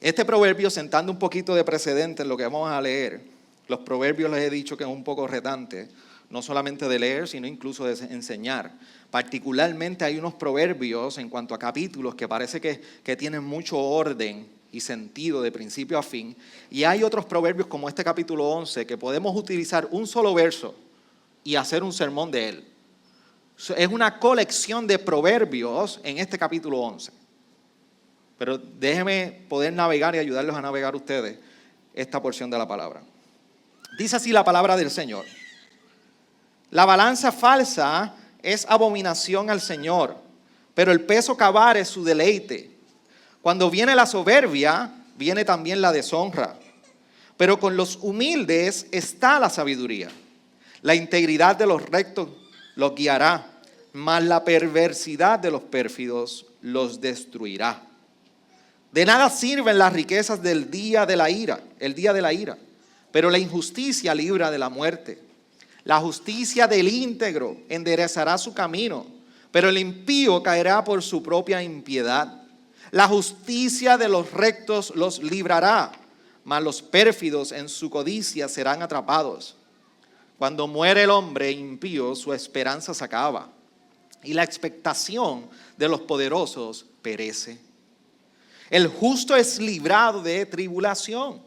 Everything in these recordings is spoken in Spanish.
Este proverbio, sentando un poquito de precedente en lo que vamos a leer, los proverbios les he dicho que es un poco retante, no solamente de leer, sino incluso de enseñar. Particularmente hay unos proverbios en cuanto a capítulos que parece que tienen mucho orden y sentido de principio a fin. Y hay otros proverbios como este capítulo 11 que podemos utilizar un solo verso y hacer un sermón de él. Es una colección de proverbios en este capítulo 11. Pero déjenme poder navegar y ayudarlos a navegar ustedes esta porción de la palabra. Dice así la palabra del Señor. La balanza falsa es abominación al Señor, pero el peso cabar es su deleite. Cuando viene la soberbia, viene también la deshonra. Pero con los humildes está la sabiduría. La integridad de los rectos los guiará, mas la perversidad de los pérfidos los destruirá. De nada sirven las riquezas del día de la ira, el día de la ira, pero la injusticia libra de la muerte. La justicia del íntegro enderezará su camino, pero el impío caerá por su propia impiedad. La justicia de los rectos los librará, mas los pérfidos en su codicia serán atrapados. Cuando muere el hombre impío, su esperanza se acaba, y la expectación de los poderosos perece. El justo es librado de tribulación,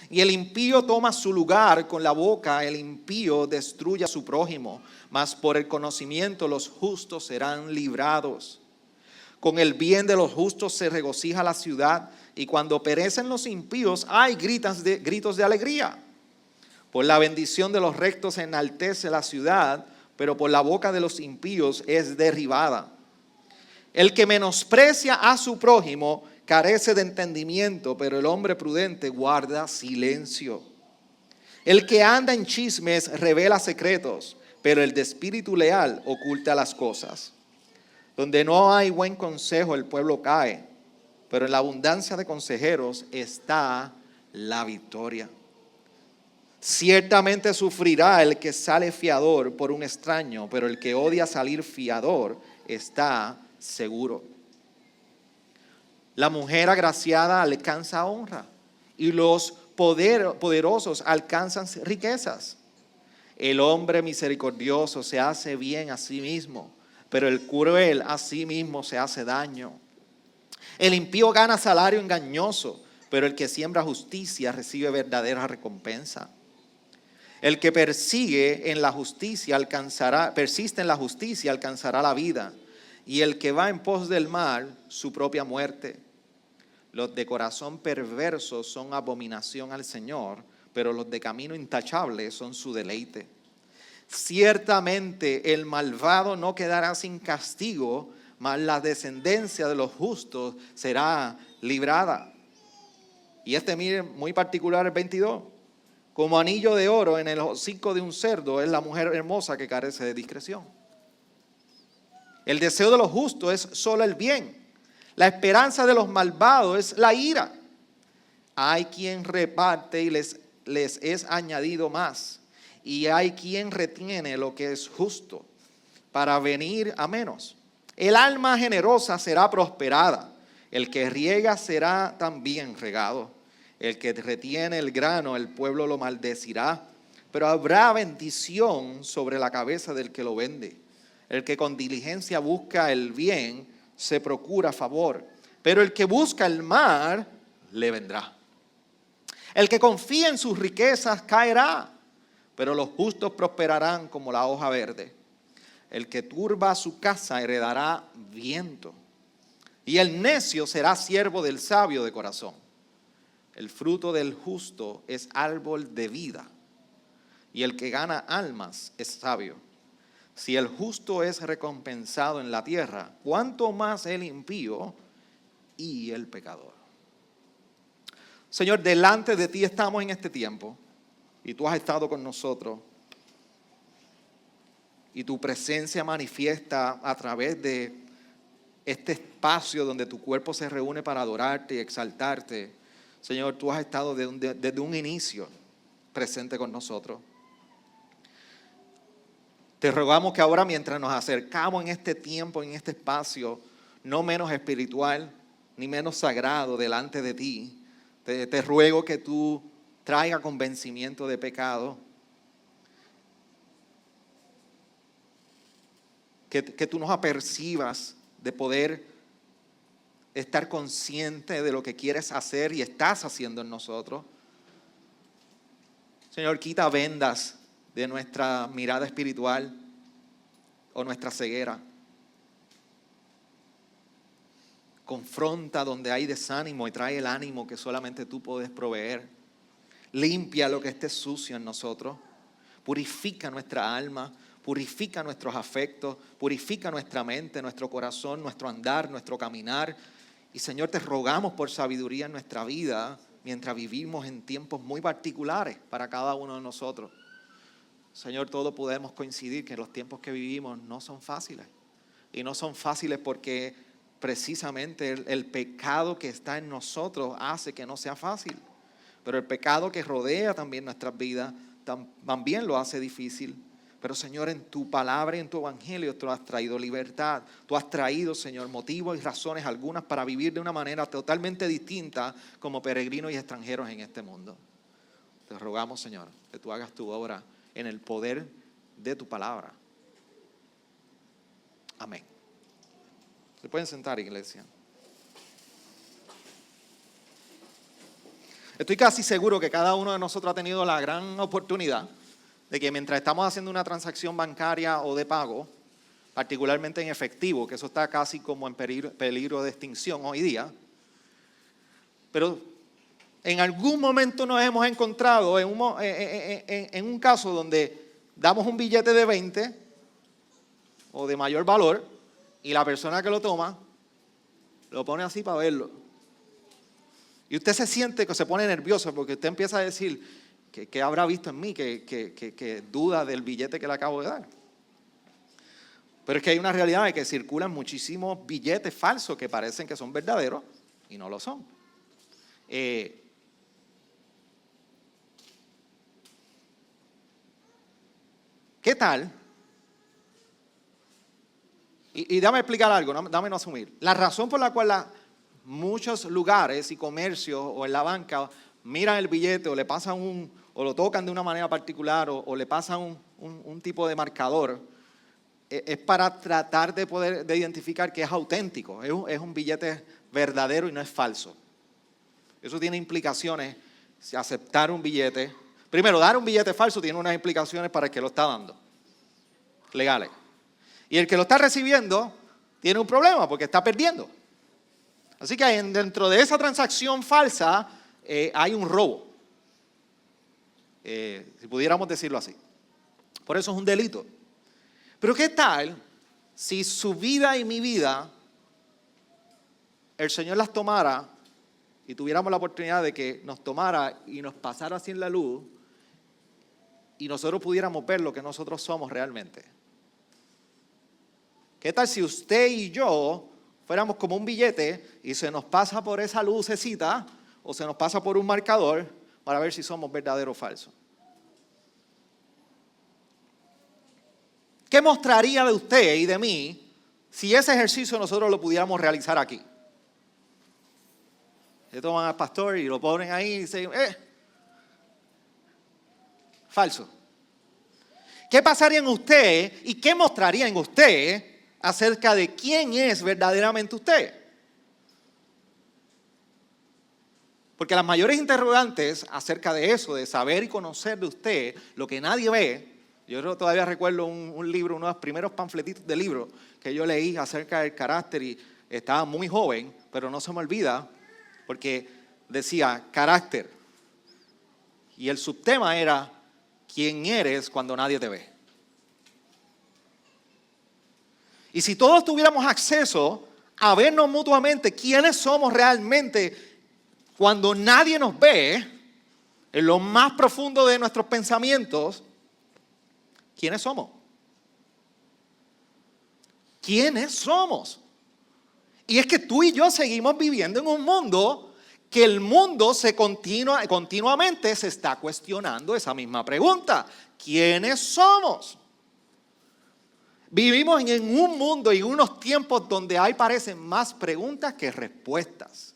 y el impío toma su lugar con la boca. El impío destruye a su prójimo, mas por el conocimiento los justos serán librados. Con el bien de los justos se regocija la ciudad, y cuando perecen los impíos hay gritos de alegría. Por la bendición de los rectos se enaltece la ciudad, pero por la boca de los impíos es derribada. El que menosprecia a su prójimo carece de entendimiento, pero el hombre prudente guarda silencio. El que anda en chismes revela secretos, pero el de espíritu leal oculta las cosas. Donde no hay buen consejo, el pueblo cae, pero en la abundancia de consejeros está la victoria. Ciertamente sufrirá el que sale fiador por un extraño, pero el que odia salir fiador está seguro. La mujer agraciada alcanza honra, y los poderosos alcanzan riquezas. El hombre misericordioso se hace bien a sí mismo, pero el cruel a sí mismo se hace daño. El impío gana salario engañoso, pero el que siembra justicia recibe verdadera recompensa. El que persiste en la justicia alcanzará la vida, y el que va en pos del mal, su propia muerte. Los de corazón perverso son abominación al Señor, pero los de camino intachable son su deleite. Ciertamente el malvado no quedará sin castigo, mas la descendencia de los justos será librada. Y miren, muy particular el 22. Como anillo de oro en el hocico de un cerdo es la mujer hermosa que carece de discreción. El deseo de los justos es solo el bien. La esperanza de los malvados es la ira. Hay quien reparte y les es añadido más. Y hay quien retiene lo que es justo para venir a menos. El alma generosa será prosperada. El que riega será también regado. El que retiene el grano, el pueblo lo maldecirá. Pero habrá bendición sobre la cabeza del que lo vende. El que con diligencia busca el bien, se procura favor, pero el que busca el mal, le vendrá. El que confía en sus riquezas caerá, pero los justos prosperarán como la hoja verde. El que turba su casa heredará viento, y el necio será siervo del sabio de corazón. El fruto del justo es árbol de vida, y el que gana almas es sabio. Si el justo es recompensado en la tierra, ¿cuánto más el impío y el pecador? Señor, delante de ti estamos en este tiempo, y tú has estado con nosotros, y tu presencia manifiesta a través de este espacio donde tu cuerpo se reúne para adorarte y exaltarte. Señor, tú has estado desde un inicio presente con nosotros. Te rogamos que ahora, mientras nos acercamos en este tiempo, en este espacio, no menos espiritual ni menos sagrado delante de ti, Te ruego que tú traiga convencimiento de pecado. Que tú nos apercibas de poder estar consciente de lo que quieres hacer y estás haciendo en nosotros. Señor, quita vendas de nuestra mirada espiritual o nuestra ceguera. Confronta donde hay desánimo y trae el ánimo que solamente tú puedes proveer. Limpia lo que esté sucio en nosotros. Purifica nuestra alma, purifica nuestros afectos, purifica nuestra mente, nuestro corazón, nuestro andar, nuestro caminar. Y Señor, te rogamos por sabiduría en nuestra vida mientras vivimos en tiempos muy particulares para cada uno de nosotros. Señor, todos podemos coincidir que los tiempos que vivimos no son fáciles. Y no son fáciles porque precisamente el pecado que está en nosotros hace que no sea fácil. Pero el pecado que rodea también nuestras vidas también lo hace difícil. Pero Señor, en tu palabra y en tu evangelio tú has traído libertad. Tú has traído, Señor, motivos y razones algunas para vivir de una manera totalmente distinta como peregrinos y extranjeros en este mundo. Te rogamos, Señor, que tú hagas tu obra en el poder de tu palabra. Amén. ¿Se pueden sentar, iglesia? Estoy casi seguro que cada uno de nosotros ha tenido la gran oportunidad de que mientras estamos haciendo una transacción bancaria o de pago, particularmente en efectivo, que eso está casi como en peligro de extinción hoy día, pero en algún momento nos hemos encontrado en un caso donde damos un billete de 20 o de mayor valor y la persona que lo toma lo pone así para verlo. Y usted se siente que se pone nervioso porque usted empieza a decir que habrá visto en mí que duda del billete que le acabo de dar. Pero es que hay una realidad de que circulan muchísimos billetes falsos que parecen que son verdaderos y no lo son. ¿Qué tal? Y dame explicar algo, dame no asumir. La razón por la cual muchos lugares y comercios o en la banca miran el billete o le pasan o lo tocan de una manera particular o le pasan un tipo de marcador, es para tratar de identificar que es auténtico, es un billete verdadero y no es falso. Eso tiene implicaciones, si aceptar un billete. Primero, dar un billete falso tiene unas implicaciones para el que lo está dando, legales. Y el que lo está recibiendo tiene un problema porque está perdiendo. Así que dentro de esa transacción falsa hay un robo. Si pudiéramos decirlo así. Por eso es un delito. Pero ¿qué tal si su vida y mi vida el Señor las tomara y tuviéramos la oportunidad de que nos tomara y nos pasara así en la luz y nosotros pudiéramos ver lo que nosotros somos realmente? ¿Qué tal si usted y yo fuéramos como un billete y se nos pasa por esa lucecita o se nos pasa por un marcador para ver si somos verdaderos o falsos? ¿Qué mostraría de usted y de mí si ese ejercicio nosotros lo pudiéramos realizar aquí? Le toman al pastor y lo ponen ahí y dicen, falso. ¿Qué pasaría en usted y qué mostraría en usted acerca de quién es verdaderamente usted? Porque las mayores interrogantes acerca de eso, de saber y conocer de usted lo que nadie ve. Yo todavía recuerdo un libro, uno de los primeros panfletitos de libro que yo leí acerca del carácter y estaba muy joven, pero no se me olvida porque decía carácter. Y el subtema era quién eres cuando nadie te ve. Y si todos tuviéramos acceso a vernos mutuamente quiénes somos realmente cuando nadie nos ve, en lo más profundo de nuestros pensamientos, ¿quiénes somos? ¿Quiénes somos? Y es que tú y yo seguimos viviendo en un mundo que el mundo continuamente se está cuestionando esa misma pregunta. ¿Quiénes somos? Vivimos en un mundo y unos tiempos donde hay parecen más preguntas que respuestas.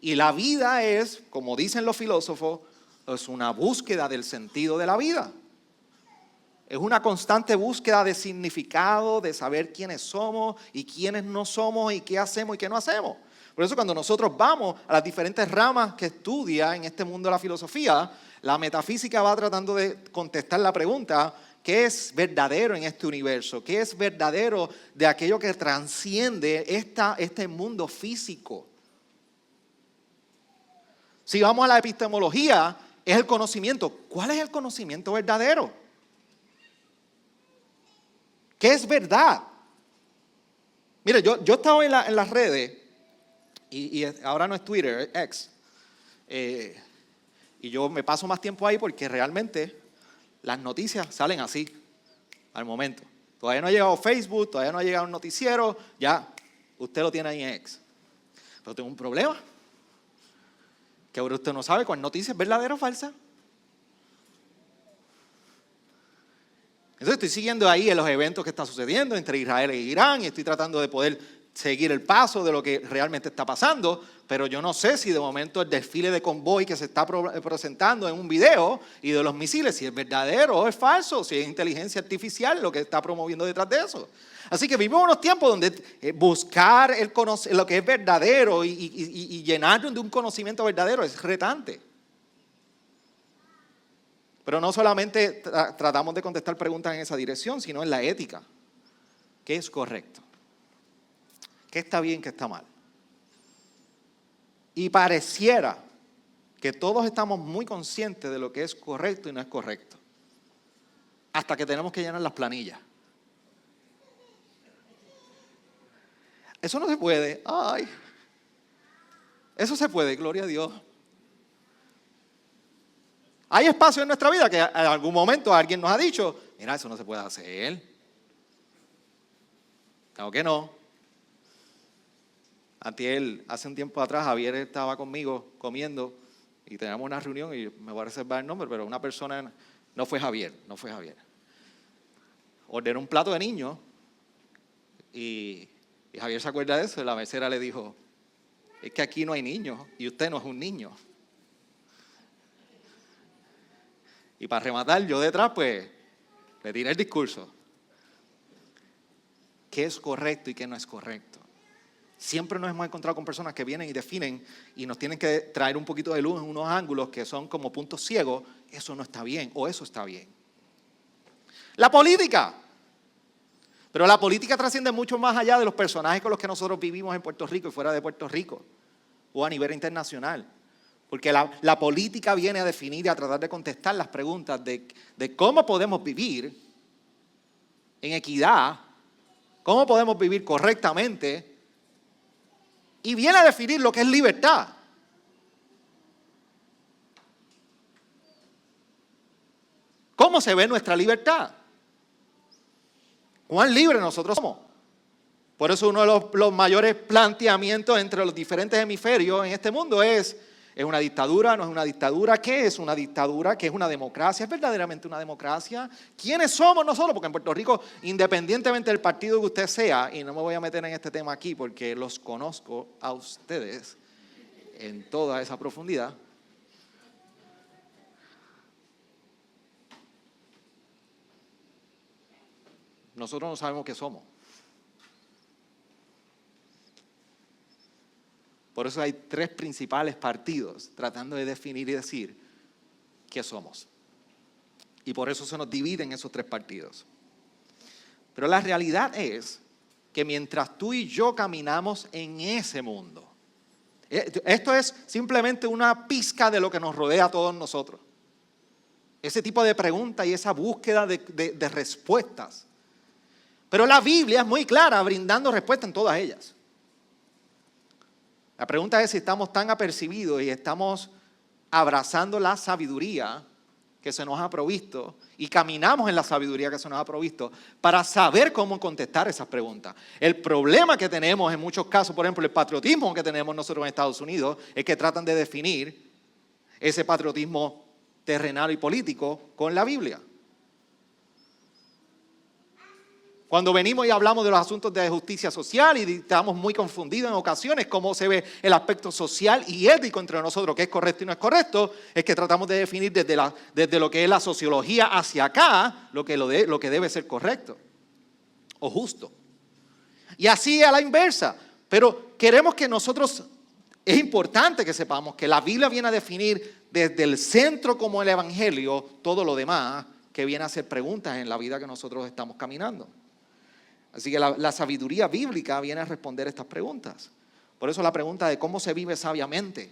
Y la vida es, como dicen los filósofos, es una búsqueda del sentido de la vida. Es una constante búsqueda de significado, de saber quiénes somos y quiénes no somos y qué hacemos y qué no hacemos. Por eso cuando nosotros vamos a las diferentes ramas que estudia en este mundo de la filosofía, la metafísica va tratando de contestar la pregunta: ¿qué es verdadero en este universo? ¿Qué es verdadero de aquello que transciende este mundo físico? Si vamos a la epistemología, es el conocimiento. ¿Cuál es el conocimiento verdadero? ¿Qué es verdad? Mire, yo he estado en las redes, y ahora no es Twitter, es X. Y yo me paso más tiempo ahí porque realmente las noticias salen así, al momento. Todavía no ha llegado Facebook, todavía no ha llegado un noticiero, ya, usted lo tiene ahí en X. Pero tengo un problema, que ahora usted no sabe cuál noticia es verdadera o falsa. Entonces estoy siguiendo ahí en los eventos que están sucediendo entre Israel e Irán y estoy tratando de poder seguir el paso de lo que realmente está pasando, pero yo no sé si de momento el desfile de convoy que se está presentando en un video y de los misiles, si es verdadero o es falso, si es inteligencia artificial lo que está promoviendo detrás de eso. Así que vivimos unos tiempos donde buscar lo que es verdadero y llenarnos de un conocimiento verdadero es retante. Pero no solamente tratamos de contestar preguntas en esa dirección, sino en la ética. ¿Qué es correcto? ¿Qué está bien, qué está mal? Y pareciera que todos estamos muy conscientes de lo que es correcto y no es correcto. Hasta que tenemos que llenar las planillas. Eso no se puede. Ay. Eso se puede, gloria a Dios. Hay espacio en nuestra vida que en algún momento alguien nos ha dicho: mira, eso no se puede hacer. Claro que no. Hace un tiempo atrás, Javier estaba conmigo comiendo y teníamos una reunión y me voy a reservar el nombre, pero una persona, no fue Javier. Ordenó un plato de niño y Javier se acuerda de eso y la mesera le dijo: es que aquí no hay niños y usted no es un niño. Y para rematar, yo detrás, pues, le tiré el discurso. ¿Qué es correcto y qué no es correcto? Siempre nos hemos encontrado con personas que vienen y definen y nos tienen que traer un poquito de luz en unos ángulos que son como puntos ciegos. Eso no está bien o eso está bien. La política. Pero la política trasciende mucho más allá de los personajes con los que nosotros vivimos en Puerto Rico y fuera de Puerto Rico o a nivel internacional. Porque la política viene a definir y a tratar de contestar las preguntas de cómo podemos vivir en equidad, cómo podemos vivir correctamente, y viene a definir lo que es libertad. ¿Cómo se ve nuestra libertad? ¿Cuán libres nosotros somos? Por eso uno de los mayores planteamientos entre los diferentes hemisferios en este mundo ¿es una dictadura? ¿No es una dictadura? ¿Qué es una dictadura? ¿Qué es una democracia? ¿Es verdaderamente una democracia? ¿Quiénes somos nosotros? Porque en Puerto Rico, independientemente del partido que usted sea, y no me voy a meter en este tema aquí porque los conozco a ustedes en toda esa profundidad, nosotros no sabemos qué somos. Por eso hay tres principales partidos tratando de definir y decir qué somos. Y por eso se nos dividen esos tres partidos. Pero la realidad es que mientras tú y yo caminamos en ese mundo, esto es simplemente una pizca de lo que nos rodea a todos nosotros. Ese tipo de preguntas y esa búsqueda de respuestas. Pero la Biblia es muy clara brindando respuestas en todas ellas. La pregunta es si estamos tan apercibidos y estamos abrazando la sabiduría que se nos ha provisto y caminamos en la sabiduría que se nos ha provisto para saber cómo contestar esas preguntas. El problema que tenemos en muchos casos, por ejemplo, el patriotismo que tenemos nosotros en Estados Unidos, es que tratan de definir ese patriotismo terrenal y político con la Biblia. Cuando venimos y hablamos de los asuntos de justicia social y estamos muy confundidos en ocasiones cómo se ve el aspecto social y ético entre nosotros, qué es correcto y no es correcto, es que tratamos de definir desde lo que es la sociología hacia acá lo que debe ser correcto o justo. Y así a la inversa. Pero queremos que nosotros, es importante que sepamos que la Biblia viene a definir desde el centro como el Evangelio todo lo demás que viene a hacer preguntas en la vida que nosotros estamos caminando. Así que la sabiduría bíblica viene a responder estas preguntas. Por eso la pregunta de cómo se vive sabiamente.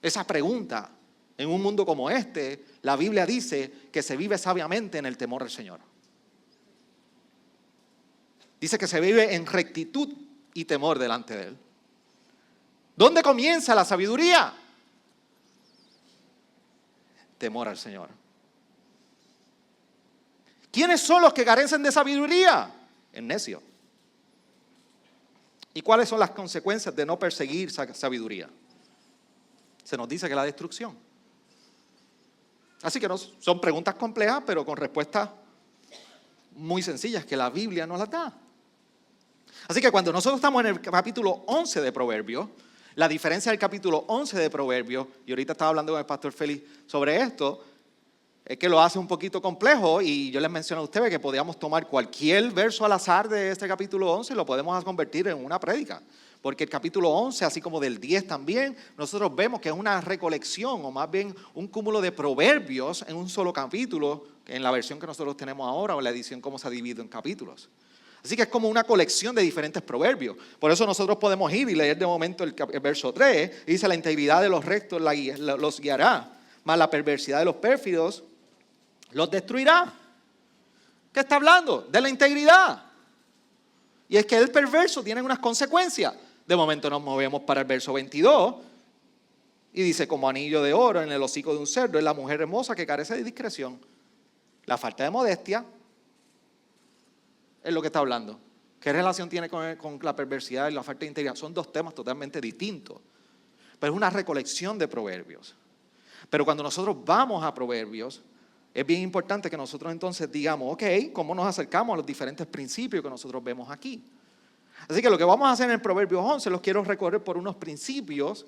Esa pregunta, en un mundo como este, la Biblia dice que se vive sabiamente en el temor del Señor. Dice que se vive en rectitud y temor delante de Él. ¿Dónde comienza la sabiduría? Temor al Señor. ¿Quiénes son los que carecen de sabiduría? El necio. ¿Y cuáles son las consecuencias de no perseguir sabiduría? Se nos dice que la destrucción. Así que son preguntas complejas, pero con respuestas muy sencillas que la Biblia nos las da. Así que cuando nosotros estamos en el capítulo 11 de Proverbios, la diferencia del capítulo 11 de Proverbios, y ahorita estaba hablando con el pastor Félix sobre esto, es que lo hace un poquito complejo y yo les mencioné a ustedes que podíamos tomar cualquier verso al azar de este capítulo 11 y lo podemos convertir en una prédica. Porque el capítulo 11, así como del 10 también, nosotros vemos que es una recolección o más bien un cúmulo de proverbios en un solo capítulo, en la versión que nosotros tenemos ahora o en la edición como se ha dividido en capítulos. Así que es como una colección de diferentes proverbios. Por eso nosotros podemos ir y leer de momento el verso 3, y dice: la integridad de los rectos los guiará, mas la perversidad de los pérfidos los destruirá. ¿Qué está hablando? De la integridad. Y es que el perverso tiene unas consecuencias. De momento nos movemos para el verso 22 y dice: como anillo de oro en el hocico de un cerdo es la mujer hermosa que carece de discreción. La falta de modestia es lo que está hablando. ¿Qué relación tiene con la perversidad y la falta de integridad? Son dos temas totalmente distintos. Pero es una recolección de proverbios. Pero cuando nosotros vamos a Proverbios, es bien importante que nosotros entonces digamos: ok, ¿cómo nos acercamos a los diferentes principios que nosotros vemos aquí? Así que lo que vamos a hacer en el Proverbios 11, los quiero recorrer por unos principios,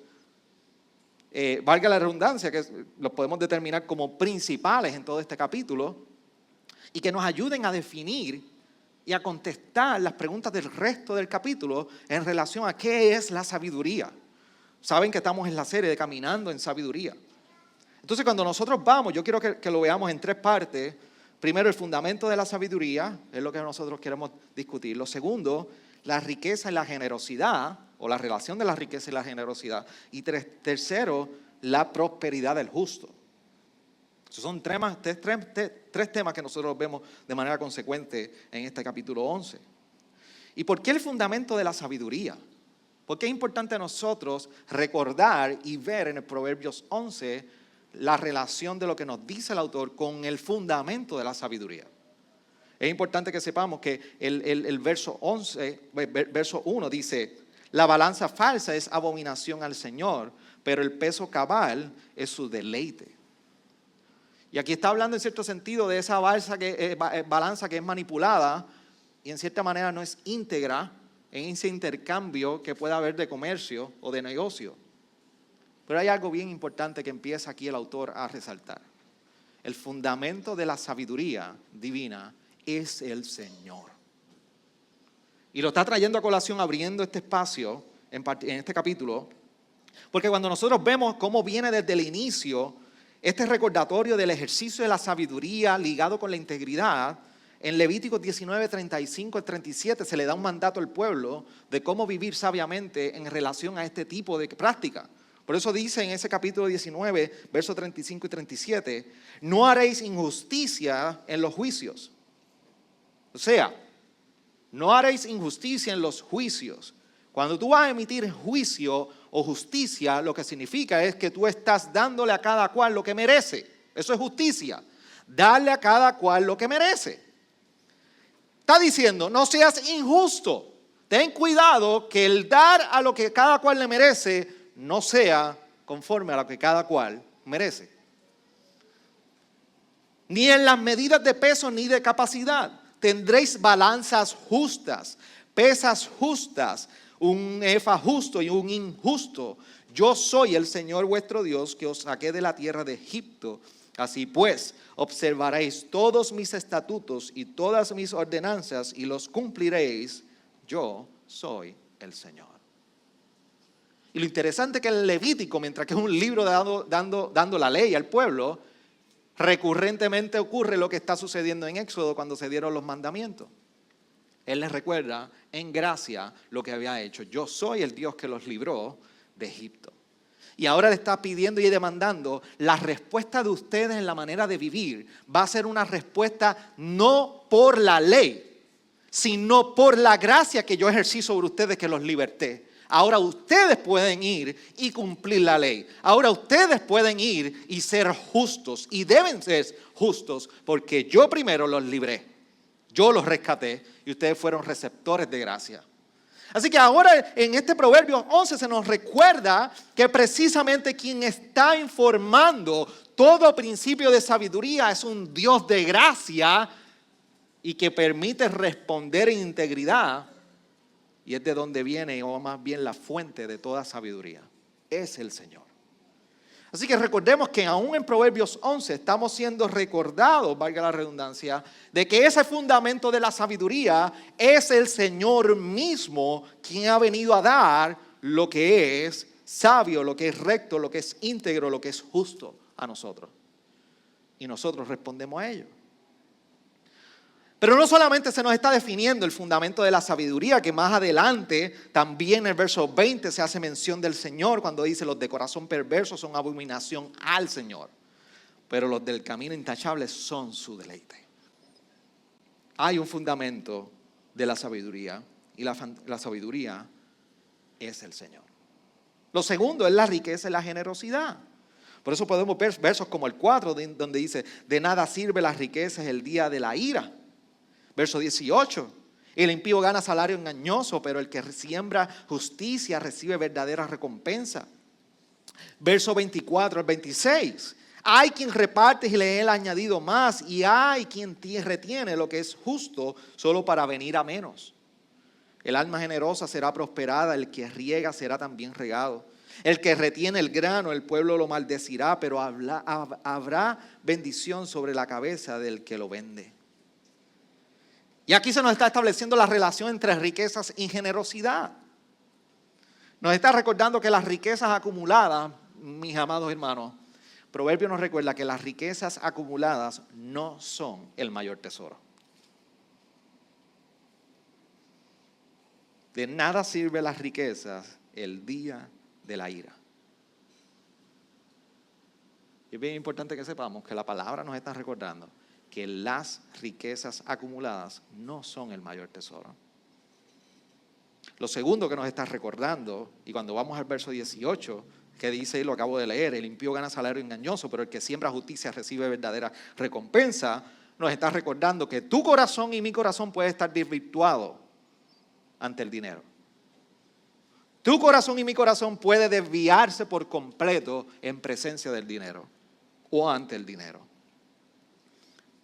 valga la redundancia, que los podemos determinar como principales en todo este capítulo, y que nos ayuden a definir y a contestar las preguntas del resto del capítulo en relación a qué es la sabiduría. Saben que estamos en la serie de Caminando en Sabiduría. Entonces, cuando nosotros vamos, yo quiero que lo veamos en tres partes. Primero, el fundamento de la sabiduría, es lo que nosotros queremos discutir. Lo segundo, la riqueza y la generosidad, o la relación de la riqueza y la generosidad. Y tercero, la prosperidad del justo. Esos son tres temas que nosotros vemos de manera consecuente en este capítulo 11. ¿Y por qué el fundamento de la sabiduría? Porque es importante a nosotros recordar y ver en el Proverbios 11 la relación de lo que nos dice el autor con el fundamento de la sabiduría. Es importante que sepamos que el verso 1 dice: la balanza falsa es abominación al Señor, pero el peso cabal es su deleite. Y aquí está hablando en cierto sentido de esa balanza que es manipulada y en cierta manera no es íntegra en ese intercambio que pueda haber de comercio o de negocio. Pero hay algo bien importante que empieza aquí el autor a resaltar. El fundamento de la sabiduría divina es el Señor. Y lo está trayendo a colación abriendo este espacio en este capítulo, porque cuando nosotros vemos cómo viene desde el inicio este recordatorio del ejercicio de la sabiduría ligado con la integridad, en Levíticos 19, 35 al 37 se le da un mandato al pueblo de cómo vivir sabiamente en relación a este tipo de práctica. Por eso dice en ese capítulo 19, versos 35 y 37, no haréis injusticia en los juicios. O sea, no haréis injusticia en los juicios. Cuando tú vas a emitir juicio o justicia, lo que significa es que tú estás dándole a cada cual lo que merece. Eso es justicia. Darle a cada cual lo que merece. Está diciendo: no seas injusto. Ten cuidado que el dar a lo que cada cual le merece no sea conforme a lo que cada cual merece. Ni en las medidas de peso ni de capacidad. tendréis balanzas justas, pesas justas, un efa justo y un injusto. Yo soy el Señor vuestro Dios que os saqué de la tierra de Egipto. Así pues, observaréis todos mis estatutos y todas mis ordenanzas y los cumpliréis. Yo soy el Señor. Y lo interesante es que el Levítico, mientras que es un libro dando la ley al pueblo, recurrentemente ocurre lo que está sucediendo en Éxodo cuando se dieron los mandamientos. Él les recuerda en gracia lo que había hecho. Yo soy el Dios que los libró de Egipto. Y ahora le está pidiendo y demandando la respuesta de ustedes en la manera de vivir. Va a ser una respuesta no por la ley, sino por la gracia que yo ejercí sobre ustedes que los liberté. Ahora ustedes pueden ir y cumplir la ley. Ahora ustedes pueden ir y ser justos. Y deben ser justos porque yo primero los libré. Yo los rescaté y ustedes fueron receptores de gracia. Así que ahora en este Proverbio 11 se nos recuerda que precisamente quien está informando todo principio de sabiduría es un Dios de gracia y que permite responder en integridad. Y es de donde viene, o más bien la fuente de toda sabiduría. Es el Señor. Así que recordemos que aún en Proverbios 11 estamos siendo recordados, valga la redundancia, de que ese fundamento de la sabiduría es el Señor mismo quien ha venido a dar lo que es sabio, lo que es recto, lo que es íntegro, lo que es justo a nosotros. Y nosotros respondemos a ello. Pero no solamente se nos está definiendo el fundamento de la sabiduría, que más adelante también en el verso 20 se hace mención del Señor cuando dice los de corazón perverso son abominación al Señor, pero los del camino intachable son su deleite. Hay un fundamento de la sabiduría y la sabiduría es el Señor. Lo segundo es la riqueza y la generosidad. Por eso podemos ver versos como el 4 donde dice, de nada sirve las riquezas el día de la ira. Verso 18, el impío gana salario engañoso, pero el que siembra justicia recibe verdadera recompensa. Verso 24 al 26, hay quien reparte y le es añadido más, y hay quien retiene lo que es justo solo para venir a menos. El alma generosa será prosperada, el que riega será también regado. El que retiene el grano, el pueblo lo maldecirá, pero habrá bendición sobre la cabeza del que lo vende. Y aquí se nos está estableciendo la relación entre riquezas y generosidad. Nos está recordando que las riquezas acumuladas, mis amados hermanos, Proverbio nos recuerda que las riquezas acumuladas no son el mayor tesoro. De nada sirven las riquezas el día de la ira. Y es bien importante que sepamos que la palabra nos está recordando que las riquezas acumuladas no son el mayor tesoro. Lo segundo que nos está recordando, y cuando vamos al verso 18, que dice, y lo acabo de leer, el impío gana salario engañoso, pero el que siembra justicia recibe verdadera recompensa, nos está recordando que tu corazón y mi corazón puede estar desvirtuado ante el dinero. Tu corazón y mi corazón puede desviarse por completo en presencia del dinero o ante el dinero.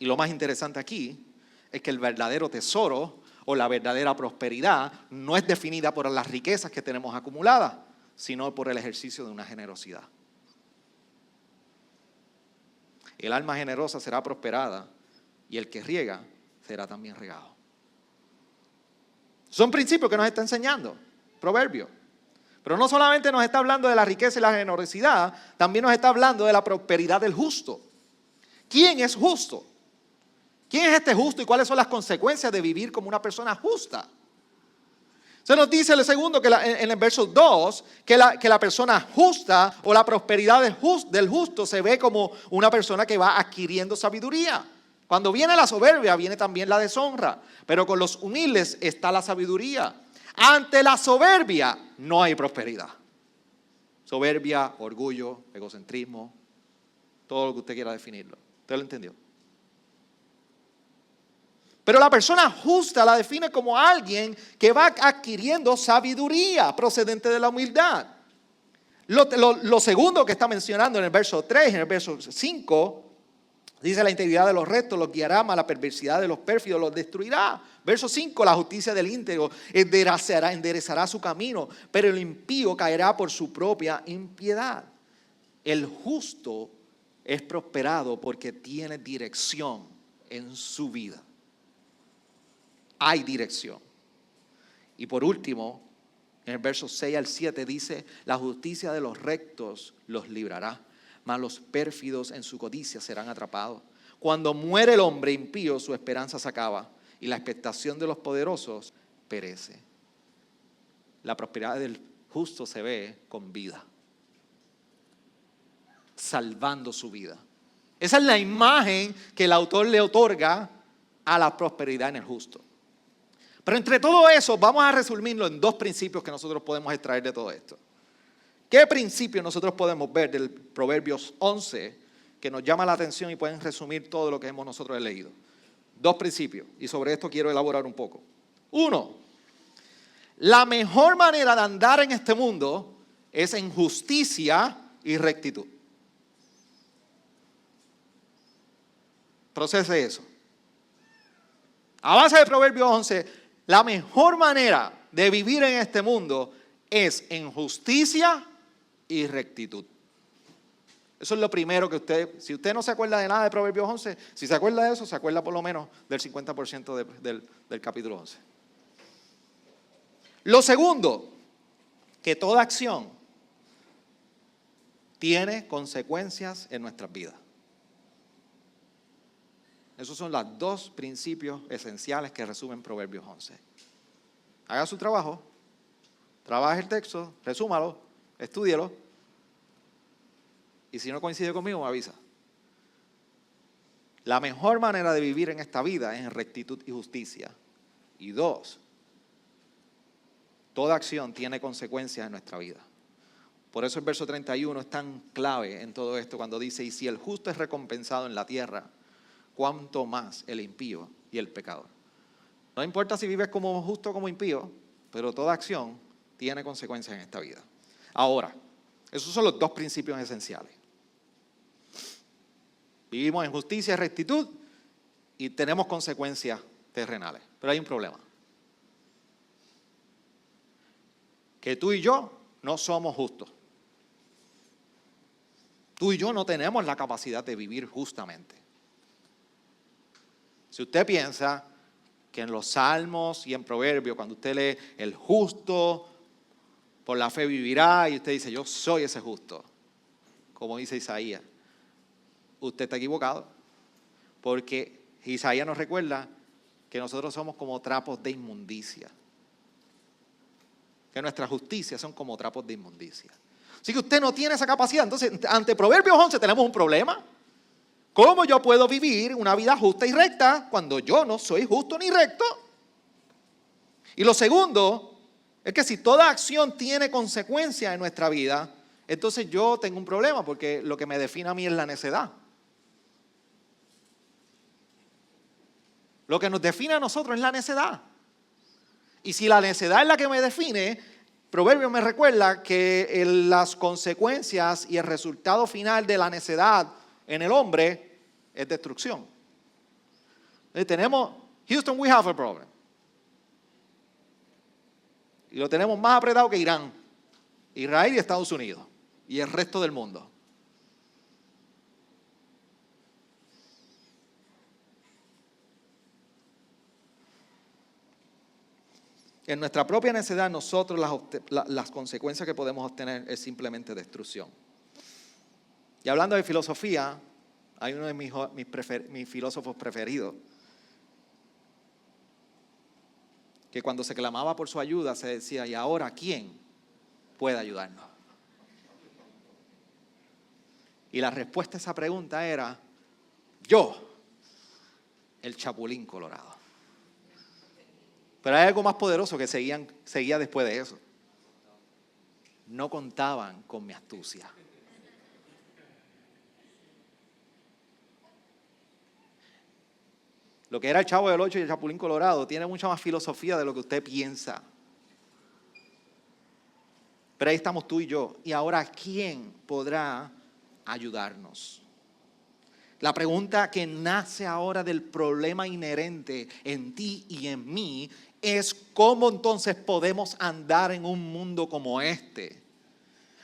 Y lo más interesante aquí es que el verdadero tesoro o la verdadera prosperidad no es definida por las riquezas que tenemos acumuladas, sino por el ejercicio de una generosidad. El alma generosa será prosperada y el que riega será también regado. Son principios que nos está enseñando Proverbio. Pero no solamente nos está hablando de la riqueza y la generosidad, también nos está hablando de la prosperidad del justo. ¿Quién es justo? ¿Quién es este justo y cuáles son las consecuencias de vivir como una persona justa? Se nos dice el segundo, que en el verso 2, que la persona justa o la prosperidad del justo se ve como una persona que va adquiriendo sabiduría. Cuando viene la soberbia, viene también la deshonra. Pero con los humildes está la sabiduría. Ante la soberbia no hay prosperidad. Soberbia, orgullo, egocentrismo, todo lo que usted quiera definirlo. ¿Usted lo entendió? Pero la persona justa la define como alguien que va adquiriendo sabiduría procedente de la humildad. Lo segundo que está mencionando en el verso 3, en el verso 5, Dice, la integridad de los rectos los guiará, mas la perversidad de los pérfidos los destruirá. Verso 5, la justicia del íntegro enderezará su camino, pero el impío caerá por su propia impiedad. El justo es prosperado porque tiene dirección en su vida. Hay dirección. Y por último, en el verso 6 al 7 dice, la justicia de los rectos los librará, mas los pérfidos en su codicia serán atrapados. Cuando muere el hombre impío, su esperanza se acaba y la expectación de los poderosos perece. La prosperidad del justo se ve con vida, salvando su vida. Esa es la imagen que el autor le otorga a la prosperidad en el justo. Pero entre todo eso, vamos a resumirlo en dos principios que nosotros podemos extraer de todo esto. ¿Qué principios nosotros podemos ver del Proverbios 11 que nos llama la atención y pueden resumir todo lo que hemos nosotros leído? Dos principios, y sobre esto quiero elaborar un poco. Uno, la mejor manera de andar en este mundo es en justicia y rectitud. Procese eso. A base de Proverbios 11, la mejor manera de vivir en este mundo es en justicia y rectitud. Eso es lo primero que usted, si usted no se acuerda de nada de Proverbios 11, si se acuerda de eso, se acuerda por lo menos del 50% del capítulo 11. Lo segundo, que toda acción tiene consecuencias en nuestras vidas. Esos son los dos principios esenciales que resumen Proverbios 11. Haga su trabajo, trabaje el texto, resúmalo, estúdielo. Y si no coincide conmigo, me avisa. La mejor manera de vivir en esta vida es en rectitud y justicia. Y dos, toda acción tiene consecuencias en nuestra vida. Por eso el verso 31 es tan clave en todo esto cuando dice, y si el justo es recompensado en la tierra, cuánto más el impío y el pecador. No importa si vives como justo o como impío, pero toda acción tiene consecuencias en esta vida. Ahora, esos son los dos principios esenciales. Vivimos en justicia y rectitud y tenemos consecuencias terrenales. Pero hay un problema. Que tú y yo no somos justos. Tú y yo no tenemos la capacidad de vivir justamente. Si usted piensa que en los Salmos y en Proverbios, cuando usted lee el justo por la fe vivirá, y usted dice, yo soy ese justo, como dice Isaías, usted está equivocado, porque Isaías nos recuerda que nosotros somos como trapos de inmundicia, que nuestras justicias son como trapos de inmundicia. Así que usted no tiene esa capacidad. Entonces, ante Proverbios 11 tenemos un problema. ¿Cómo yo puedo vivir una vida justa y recta cuando yo no soy justo ni recto? Y lo segundo es que si toda acción tiene consecuencias en nuestra vida, entonces yo tengo un problema porque lo que me define a mí es la necedad. Lo que nos define a nosotros es la necedad. Y si la necedad es la que me define, Proverbio me recuerda que las consecuencias y el resultado final de la necedad en el hombre es destrucción. Entonces tenemos, Houston, we have a problem. Y lo tenemos más apretado que Irán, Israel y Estados Unidos y el resto del mundo. En nuestra propia necedad, nosotros las consecuencias que podemos obtener es simplemente destrucción. Y hablando de filosofía, hay uno de mis filósofos preferidos, que cuando se clamaba por su ayuda se decía, ¿y ahora quién puede ayudarnos? Y la respuesta a esa pregunta era, yo, el Chapulín Colorado. Pero hay algo más poderoso que seguía después de eso. No contaban con mi astucia. Lo que era el Chavo del Ocho y el Chapulín Colorado tiene mucha más filosofía de lo que usted piensa. Pero ahí estamos tú y yo. Y ahora, ¿quién podrá ayudarnos? La pregunta que nace ahora del problema inherente en ti y en mí es cómo entonces podemos andar en un mundo como este.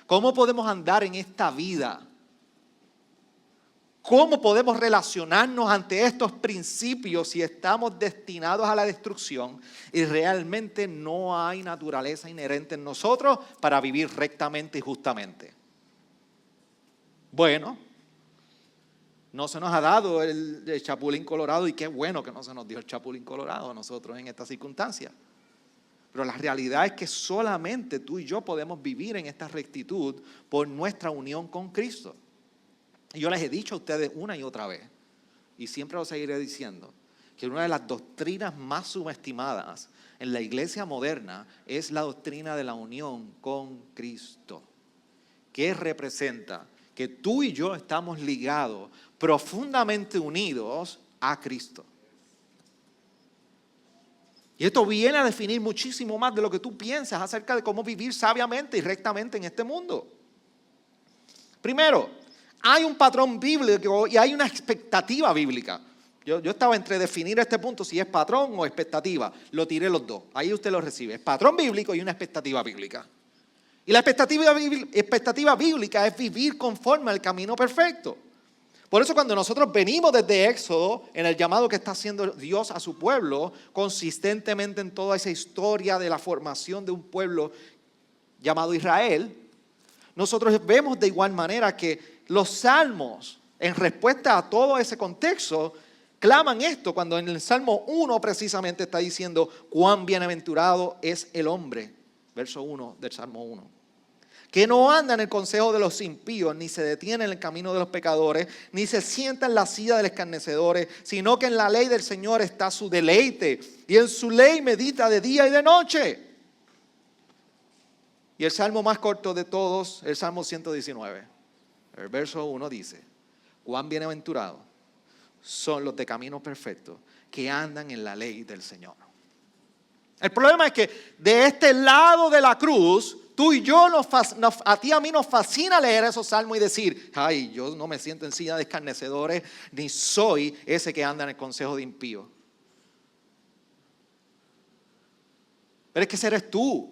¿Cómo podemos andar en esta vida? ¿Cómo podemos relacionarnos ante estos principios si estamos destinados a la destrucción y realmente no hay naturaleza inherente en nosotros para vivir rectamente y justamente? Bueno, no se nos ha dado el chapulín colorado y qué bueno que no se nos dio el chapulín colorado a nosotros en esta circunstancia. Pero la realidad es que solamente tú y yo podemos vivir en esta rectitud por nuestra unión con Cristo. Y yo les he dicho a ustedes una y otra vez, y siempre lo seguiré diciendo, que una de las doctrinas más subestimadas en la iglesia moderna es la doctrina de la unión con Cristo. ¿Qué representa? Que tú y yo estamos ligados, profundamente unidos a Cristo. Y esto viene a definir muchísimo más de lo que tú piensas acerca de cómo vivir sabiamente y rectamente en este mundo. Primero, hay un patrón bíblico y hay una expectativa bíblica. Yo estaba entre definir este punto si es patrón o expectativa. Lo tiré los dos. Ahí usted lo recibe. Es patrón bíblico y una expectativa bíblica. Y la expectativa bíblica es vivir conforme al camino perfecto. Por eso cuando nosotros venimos desde Éxodo, en el llamado que está haciendo Dios a su pueblo, consistentemente en toda esa historia de la formación de un pueblo llamado Israel, nosotros vemos de igual manera que los salmos, en respuesta a todo ese contexto, claman esto cuando en el Salmo 1 precisamente está diciendo cuán bienaventurado es el hombre. Verso 1 del Salmo 1. Que no anda en el consejo de los impíos, ni se detiene en el camino de los pecadores, ni se sienta en la silla de los escarnecedores, sino que en la ley del Señor está su deleite, y en su ley medita de día y de noche. Y el salmo más corto de todos, el Salmo 119, el verso 1 dice, cuán bienaventurados son los de camino perfecto, que andan en la ley del Señor. El problema es que de este lado de la cruz, tú y yo, a ti y a mí nos fascina leer esos salmos y decir, ay, yo no me siento en silla de escarnecedores, ni soy ese que anda en el consejo de impíos. Pero es que ese eres tú.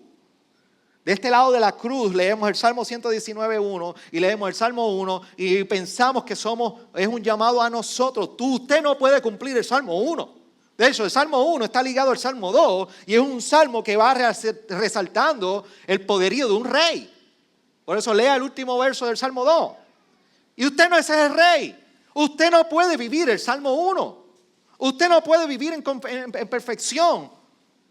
De este lado de la cruz leemos el Salmo 119.1 y leemos el Salmo 1 y pensamos que es un llamado a nosotros. Usted no puede cumplir el Salmo 1. De hecho, el Salmo 1 está ligado al Salmo 2 y es un salmo que va resaltando el poderío de un rey. Por eso lea el último verso del Salmo 2. Y usted no es el rey. Usted no puede vivir el Salmo 1. Usted no puede vivir en perfección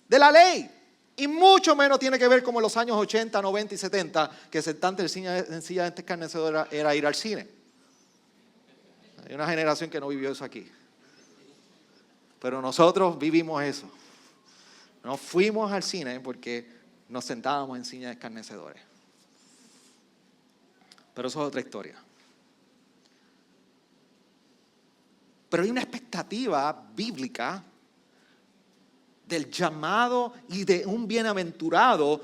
de la ley. Y mucho menos tiene que ver como en los años 80, 90 y 70, que sentarte en silla de escarnecedor era ir al cine. Hay una generación que no vivió eso aquí. Pero nosotros vivimos eso. Nos fuimos al cine porque nos sentábamos en silla de escarnecedores. Pero eso es otra historia. Pero hay una expectativa bíblica del llamado y de un bienaventurado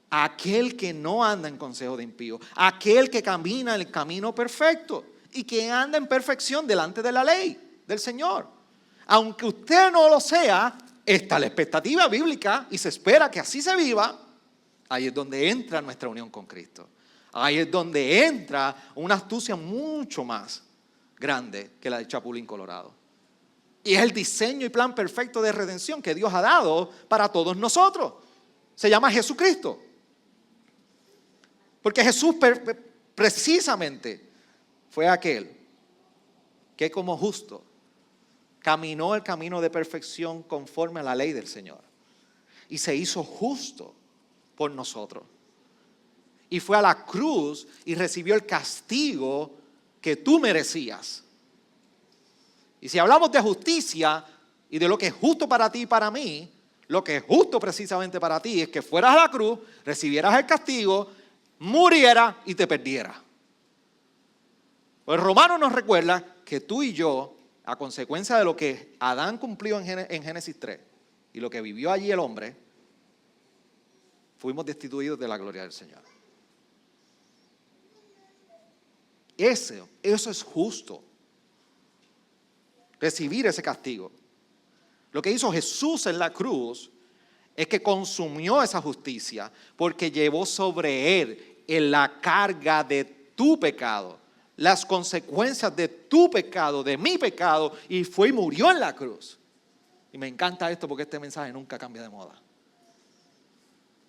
a aquel que no anda en consejo de impío, aquel que camina el camino perfecto y que anda en perfección delante de la ley del Señor. Aunque usted no lo sea, está la expectativa bíblica y se espera que así se viva. Ahí es donde entra nuestra unión con Cristo. Ahí es donde entra una astucia mucho más grande que la del Chapulín Colorado. Y es el diseño y plan perfecto de redención que Dios ha dado para todos nosotros. Se llama Jesucristo. Porque Jesús precisamente fue aquel que como justo caminó el camino de perfección conforme a la ley del Señor. Y se hizo justo por nosotros. Y fue a la cruz y recibió el castigo que tú merecías. Y si hablamos de justicia y de lo que es justo para ti y para mí, lo que es justo precisamente para ti es que fueras a la cruz, recibieras el castigo, murieras y te perdieras. Pues Romanos nos recuerda que tú y yo, a consecuencia de lo que Adán cumplió en Génesis 3 y lo que vivió allí el hombre, fuimos destituidos de la gloria del Señor. Eso es justo. recibir ese castigo. Lo que hizo Jesús en la cruz es que consumió esa justicia porque llevó sobre él en la carga de tu pecado, las consecuencias de tu pecado, de mi pecado, y fue y murió en la cruz. Y me encanta esto porque este mensaje nunca cambia de moda.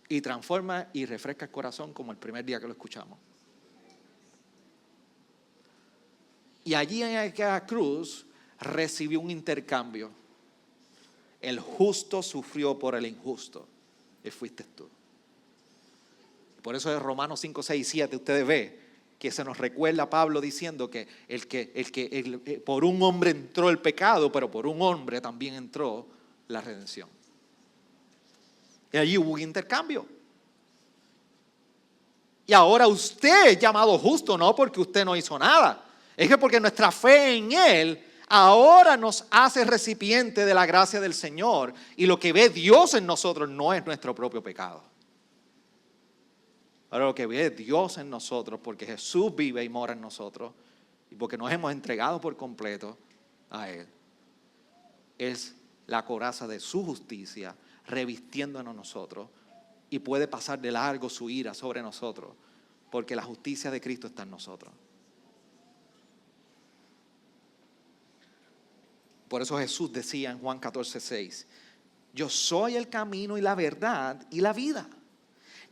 Y transforma y refresca el corazón como el primer día que lo escuchamos. Y allí en aquella cruz recibió un intercambio. El justo sufrió por el injusto. Y fuiste tú. Por eso en Romanos 5, 6 y 7 ustedes ven que se nos recuerda a Pablo diciendo que por un hombre entró el pecado, pero por un hombre también entró la redención. Y allí hubo un intercambio. Y ahora usted es llamado justo, no porque usted no hizo nada. Es que porque nuestra fe en Él ahora nos hace recipiente de la gracia del Señor. Y lo que ve Dios en nosotros no es nuestro propio pecado. Ahora lo que ve Dios en nosotros, porque Jesús vive y mora en nosotros, y porque nos hemos entregado por completo a Él, es la coraza de su justicia revistiéndonos nosotros, y puede pasar de largo su ira sobre nosotros, porque la justicia de Cristo está en nosotros. Por eso Jesús decía en Juan 14, 6, yo soy el camino y la verdad y la vida.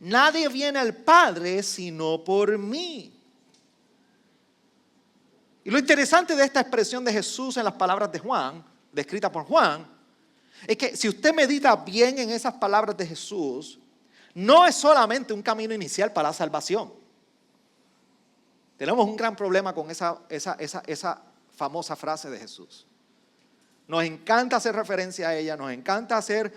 Nadie viene al Padre sino por mí. Y lo interesante de esta expresión de Jesús en las palabras de Juan, descrita por Juan, es que si usted medita bien en esas palabras de Jesús, no es solamente un camino inicial para la salvación. Tenemos un gran problema con esa famosa frase de Jesús. Nos encanta hacer referencia a ella, nos encanta hacer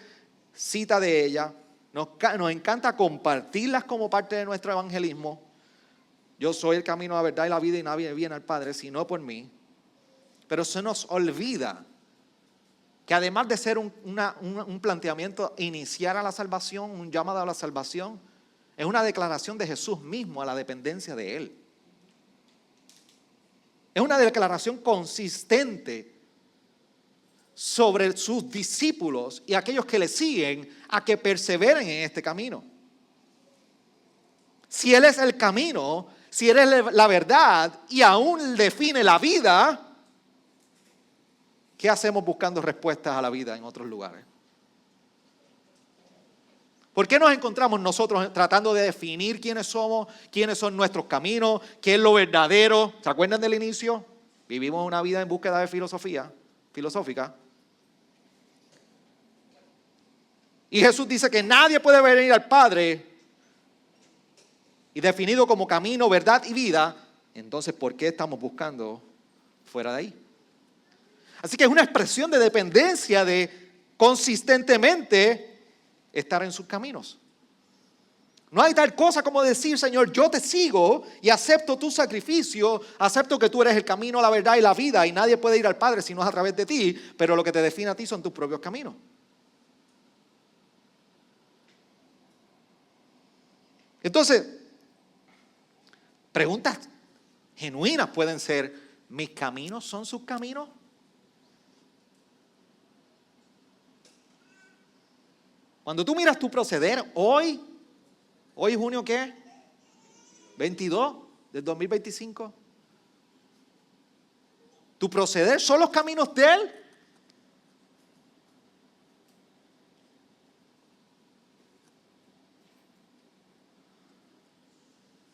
cita de ella, nos encanta compartirlas como parte de nuestro evangelismo. Yo soy el camino, la verdad y la vida, y nadie viene al Padre sino por mí. Pero se nos olvida que además de ser un planteamiento inicial a la salvación, un llamado a la salvación, es una declaración de Jesús mismo a la dependencia de Él. Es una declaración consistente sobre sus discípulos y aquellos que le siguen a que perseveren en este camino. Si Él es el camino, si Él es la verdad y aún define la vida, ¿qué hacemos buscando respuestas a la vida en otros lugares? ¿Por qué nos encontramos nosotros tratando de definir quiénes somos, quiénes son nuestros caminos, qué es lo verdadero? ¿Se acuerdan del inicio? Vivimos una vida en búsqueda de filosófica. Y Jesús dice que nadie puede venir al Padre y definido como camino, verdad y vida. Entonces, ¿por qué estamos buscando fuera de ahí? Así que es una expresión de dependencia de consistentemente estar en sus caminos. No hay tal cosa como decir, Señor, yo te sigo y acepto tu sacrificio, acepto que tú eres el camino, la verdad y la vida y nadie puede ir al Padre si no es a través de ti, pero lo que te define a ti son tus propios caminos. Entonces, preguntas genuinas pueden ser, ¿mis caminos son sus caminos? Cuando tú miras tu proceder, hoy junio ¿qué? 22 del 2025. ¿Tu proceder son los caminos de Él?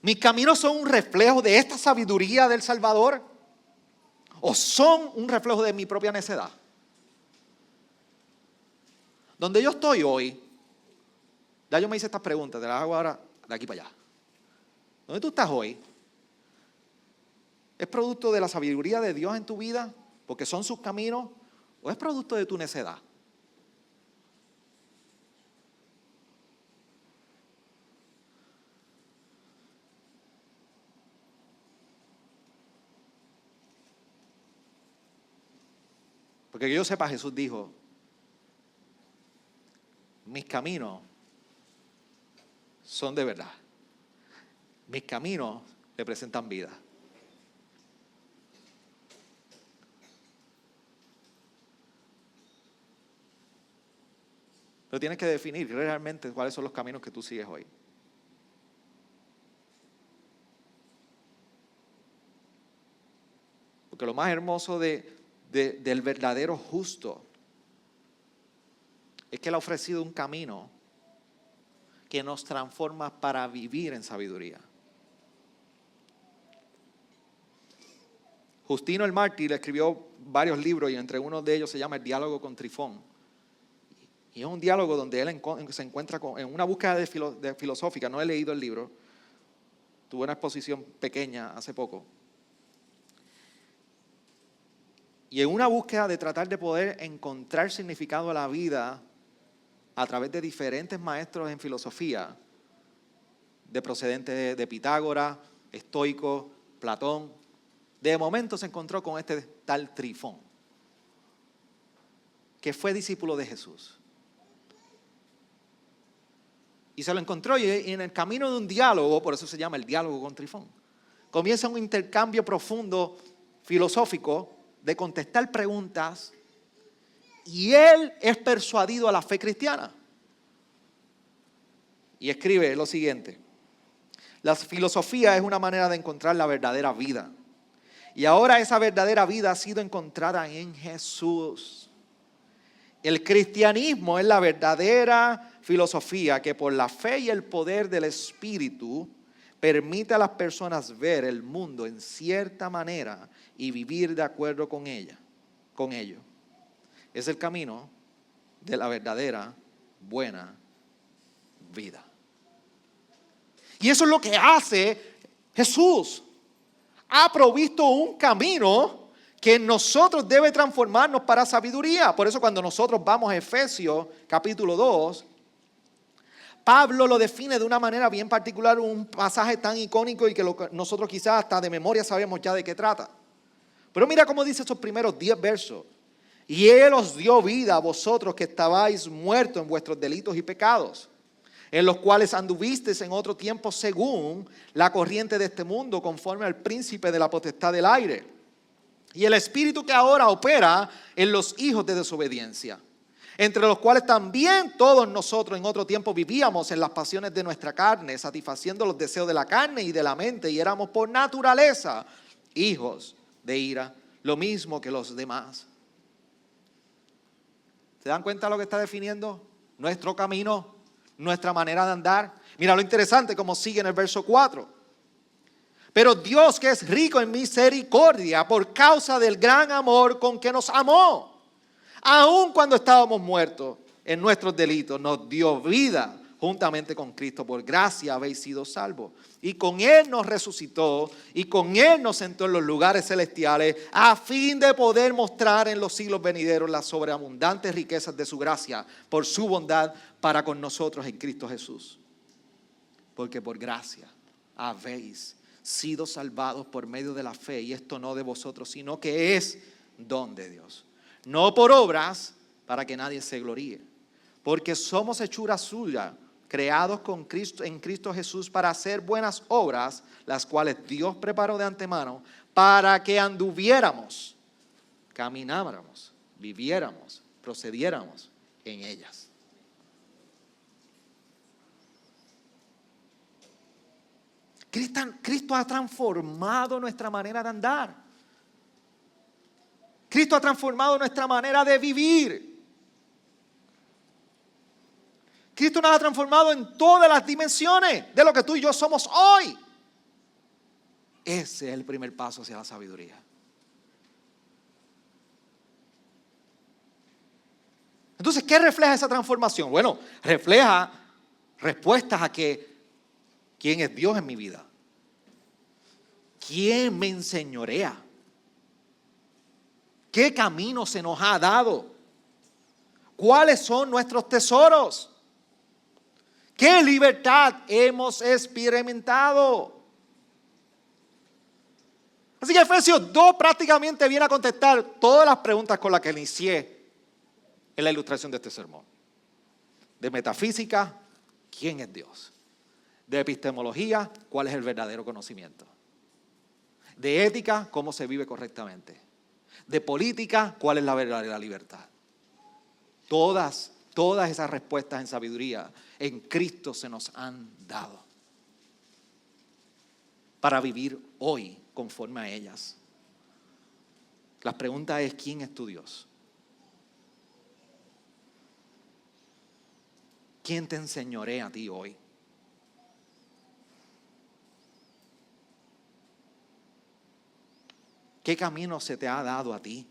¿Mis caminos son un reflejo de esta sabiduría del Salvador? ¿O son un reflejo de mi propia necedad? Donde yo estoy hoy, ya yo me hice estas preguntas, te las hago ahora de aquí para allá. ¿Dónde tú estás hoy? ¿Es producto de la sabiduría de Dios en tu vida? Porque son sus caminos. ¿O es producto de tu necedad? Porque que yo sepa, Jesús dijo, mis caminos son de verdad. Mis caminos representan vida. Pero tienes que definir realmente cuáles son los caminos que tú sigues hoy. Porque lo más hermoso del verdadero justo es que Él ha ofrecido un camino que nos transforma para vivir en sabiduría. Justino el Mártir escribió varios libros y entre uno de ellos se llama El diálogo con Trifón. Y es un diálogo donde él se encuentra en una búsqueda de filosófica. No he leído el libro. Tuve una exposición pequeña hace poco. Y en una búsqueda de tratar de poder encontrar significado a la vida a través de diferentes maestros en filosofía, de procedentes de Pitágoras, estoico, Platón, de momento se encontró con este tal Trifón, que fue discípulo de Jesús. Y se lo encontró y en el camino de un diálogo, por eso se llama el diálogo con Trifón, comienza un intercambio profundo, filosófico, de contestar preguntas, y él es persuadido a la fe cristiana. Y escribe lo siguiente: la filosofía es una manera de encontrar la verdadera vida. Y ahora esa verdadera vida ha sido encontrada en Jesús. El cristianismo es la verdadera filosofía que por la fe y el poder del Espíritu permite a las personas ver el mundo en cierta manera y vivir de acuerdo con ello. Es el camino de la verdadera buena vida. Y eso es lo que hace Jesús. Ha provisto un camino que en nosotros debe transformarnos para sabiduría. Por eso cuando nosotros vamos a Efesios capítulo 2, Pablo lo define de una manera bien particular, un pasaje tan icónico y que nosotros quizás hasta de memoria sabemos ya de qué trata. Pero mira cómo dice estos primeros 10 versos. Y Él os dio vida a vosotros que estabais muertos en vuestros delitos y pecados, en los cuales anduvisteis en otro tiempo según la corriente de este mundo, conforme al príncipe de la potestad del aire, y el espíritu que ahora opera en los hijos de desobediencia, entre los cuales también todos nosotros en otro tiempo vivíamos en las pasiones de nuestra carne, satisfaciendo los deseos de la carne y de la mente, y éramos por naturaleza hijos de ira, lo mismo que los demás. ¿Se dan cuenta de lo que está definiendo? Nuestro camino, nuestra manera de andar. Mira lo interesante como sigue en el verso 4. Pero Dios, que es rico en misericordia, por causa del gran amor con que nos amó, aun cuando estábamos muertos en nuestros delitos, nos dio vida juntamente con Cristo. Por gracia habéis sido salvos. Y con Él nos resucitó y con Él nos sentó en los lugares celestiales, a fin de poder mostrar en los siglos venideros las sobreabundantes riquezas de su gracia por su bondad para con nosotros en Cristo Jesús. Porque por gracia habéis sido salvados por medio de la fe, y esto no de vosotros, sino que es don de Dios, no por obras, para que nadie se gloríe, porque somos hechura suya, creados en Cristo Jesús para hacer buenas obras, las cuales Dios preparó de antemano para que anduviéramos, camináramos, viviéramos, procediéramos en ellas. Cristo ha transformado nuestra manera de andar. Cristo ha transformado nuestra manera de vivir. Cristo nos ha transformado en todas las dimensiones de lo que tú y yo somos hoy. Ese es el primer paso hacia la sabiduría. Entonces, ¿qué refleja esa transformación? Bueno, refleja respuestas a ¿quién es Dios en mi vida? ¿Quién me enseñorea? ¿Qué camino se nos ha dado? ¿Cuáles son nuestros tesoros? ¿Qué libertad hemos experimentado? Así que Efesios 2 prácticamente viene a contestar todas las preguntas con las que inicié en la ilustración de este sermón. De metafísica, ¿quién es Dios? De epistemología, ¿cuál es el verdadero conocimiento? De ética, ¿cómo se vive correctamente? De política, ¿cuál es la verdadera libertad? Todas todas esas respuestas en sabiduría en Cristo se nos han dado para vivir hoy conforme a ellas. La pregunta es, ¿quién es tu Dios? ¿Quién te enseñorea a ti hoy? ¿Qué camino se te ha dado a ti?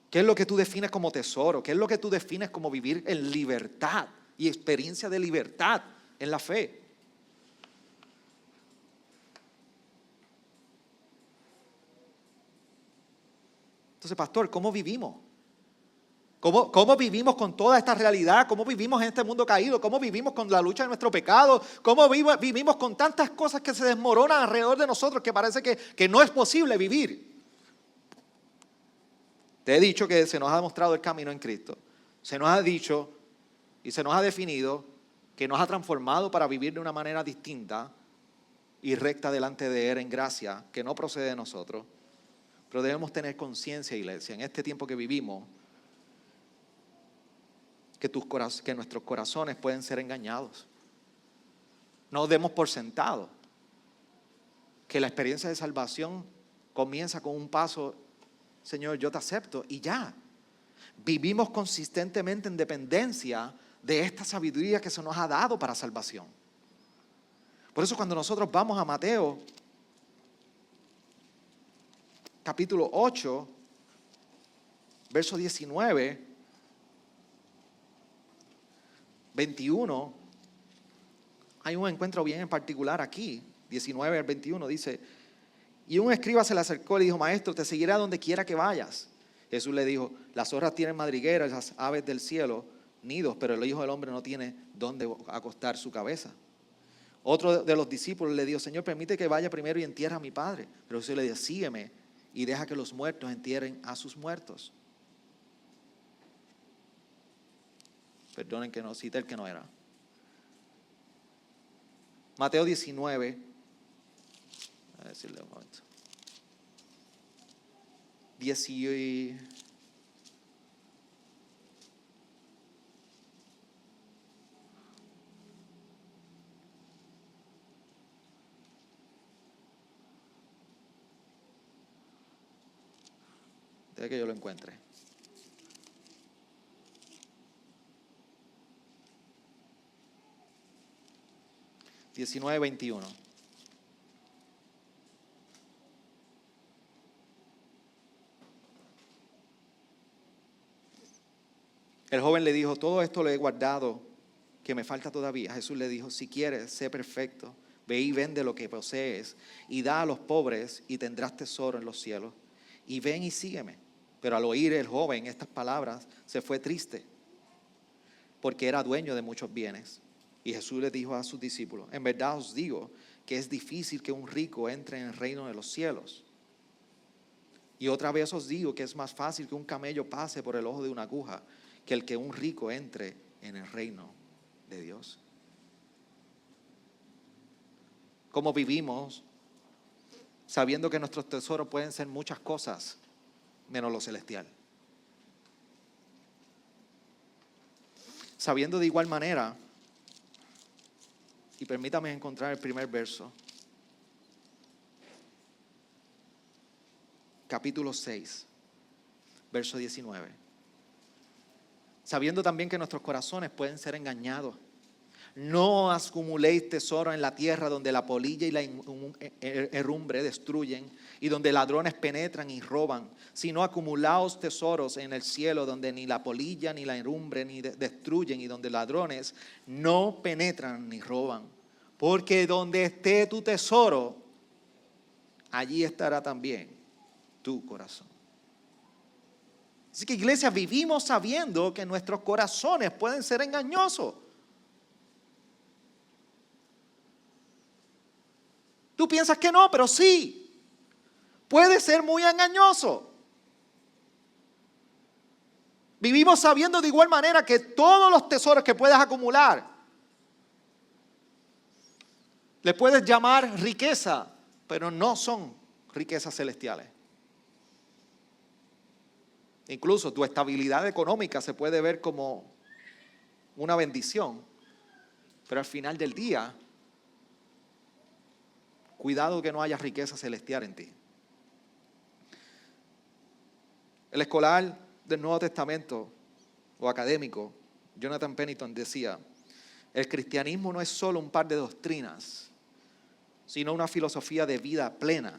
¿Qué es lo que tú defines como tesoro? ¿Qué es lo que tú defines como vivir en libertad y experiencia de libertad en la fe? Entonces, pastor, ¿cómo vivimos? ¿Cómo vivimos con toda esta realidad? ¿Cómo vivimos en este mundo caído? ¿Cómo vivimos con la lucha de nuestro pecado? ¿Cómo vivimos con tantas cosas que se desmoronan alrededor de nosotros que parece que no es posible vivir? Te he dicho que se nos ha demostrado el camino en Cristo. Se nos ha dicho y se nos ha definido que nos ha transformado para vivir de una manera distinta y recta delante de Él en gracia, que no procede de nosotros. Pero debemos tener conciencia, iglesia, en este tiempo que vivimos, que nuestros corazones pueden ser engañados. No demos por sentado que la experiencia de salvación comienza con un paso, Señor, yo te acepto, y ya. Vivimos consistentemente en dependencia de esta sabiduría que se nos ha dado para salvación. Por eso cuando nosotros vamos a Mateo, capítulo 8, verso 19, 21, hay un encuentro bien en particular aquí, 19 al 21, dice: y un escriba se le acercó y le dijo: Maestro, te seguiré a donde quiera que vayas. Jesús le dijo: las zorras tienen madrigueras, las aves del cielo nidos, pero el Hijo del Hombre no tiene dónde acostar su cabeza. Otro de los discípulos le dijo: Señor, permite que vaya primero y entierre a mi padre. Pero Jesús le dijo: sígueme y deja que los muertos entierren a sus muertos. Perdonen que no cité el que no era. Mateo 19. A decirle un momento. 10. Deje que yo lo encuentre. Diecinueve, 21. El joven le dijo: todo esto lo he guardado, que me falta todavía. Jesús le dijo: si quieres, sé perfecto, ve y vende lo que posees y da a los pobres y tendrás tesoro en los cielos. Y ven y sígueme. Pero al oír el joven estas palabras, se fue triste, porque era dueño de muchos bienes. Y Jesús le dijo a sus discípulos: en verdad os digo que es difícil que un rico entre en el reino de los cielos. Y otra vez os digo que es más fácil que un camello pase por el ojo de una aguja que el que un rico entre en el reino de Dios. ¿Cómo vivimos sabiendo que nuestros tesoros pueden ser muchas cosas menos lo celestial? Sabiendo de igual manera, y permítame encontrar el primer verso, capítulo 6, verso 19. Sabiendo también que nuestros corazones pueden ser engañados. No acumuléis tesoro en la tierra, donde la polilla y la herrumbre destruyen y donde ladrones penetran y roban, sino acumulaos tesoros en el cielo, donde ni la polilla ni la herrumbre ni destruyen y donde ladrones no penetran ni roban. Porque donde esté tu tesoro, allí estará también tu corazón. Así que, iglesia, vivimos sabiendo que nuestros corazones pueden ser engañosos. Tú piensas que no, pero sí. Puede ser muy engañoso. Vivimos sabiendo de igual manera que todos los tesoros que puedes acumular, le puedes llamar riqueza, pero no son riquezas celestiales. Incluso tu estabilidad económica se puede ver como una bendición, pero al final del día, cuidado que no haya riqueza celestial en ti. El escolar del Nuevo Testamento o académico, Jonathan Pennington, decía: el cristianismo no es solo un par de doctrinas, sino una filosofía de vida plena,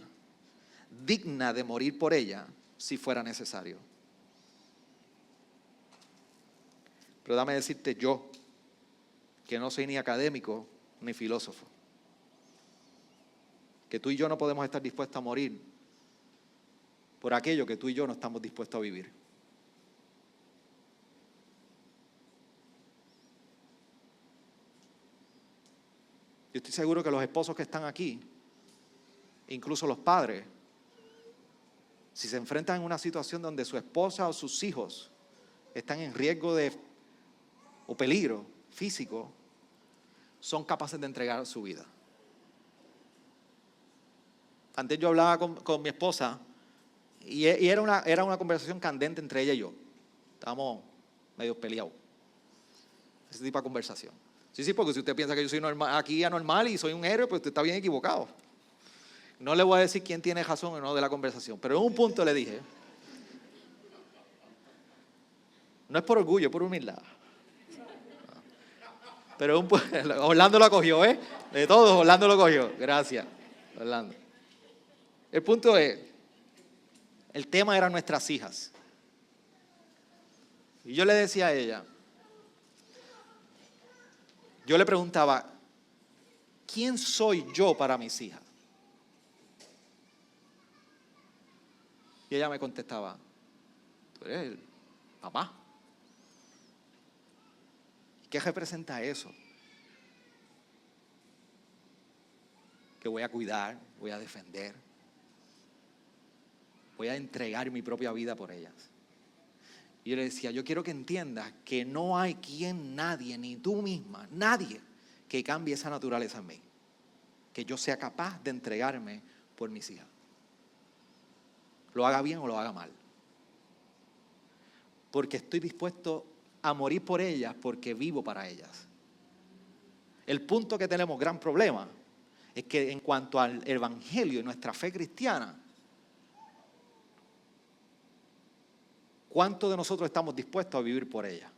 digna de morir por ella si fuera necesario. Pero dame decirte yo, que no soy ni académico ni filósofo, que tú y yo no podemos estar dispuestos a morir por aquello que tú y yo no estamos dispuestos a vivir. Yo estoy seguro que los esposos que están aquí, incluso los padres, si se enfrentan en una situación donde su esposa o sus hijos están en riesgo o peligro físico, son capaces de entregar su vida. Antes yo hablaba con mi esposa y era una conversación candente entre ella y yo. Estábamos medio peleados. Ese tipo de conversación. Sí, porque si usted piensa que yo soy aquí anormal y soy un héroe, pues usted está bien equivocado. No le voy a decir quién tiene razón o no de la conversación, pero en un punto le dije, no es por orgullo, es por humildad. Pero Orlando lo cogió, ¿eh? De todos, Orlando lo cogió. Gracias, Orlando. El punto es, el tema eran nuestras hijas. Y yo le decía a ella, yo le preguntaba, ¿quién soy yo para mis hijas? Y ella me contestaba, tú eres el papá. ¿Qué representa eso? Que voy a cuidar, voy a defender, voy a entregar mi propia vida por ellas. Y yo le decía, yo quiero que entiendas que no hay nadie, ni tú misma, nadie que cambie esa naturaleza en mí. Que yo sea capaz de entregarme por mis hijas. Lo haga bien o lo haga mal. Porque estoy dispuesto a morir por ellas porque vivo para ellas. El punto que tenemos, gran problema, es que en cuanto al evangelio y nuestra fe cristiana, ¿cuántos de nosotros estamos dispuestos a vivir por ella?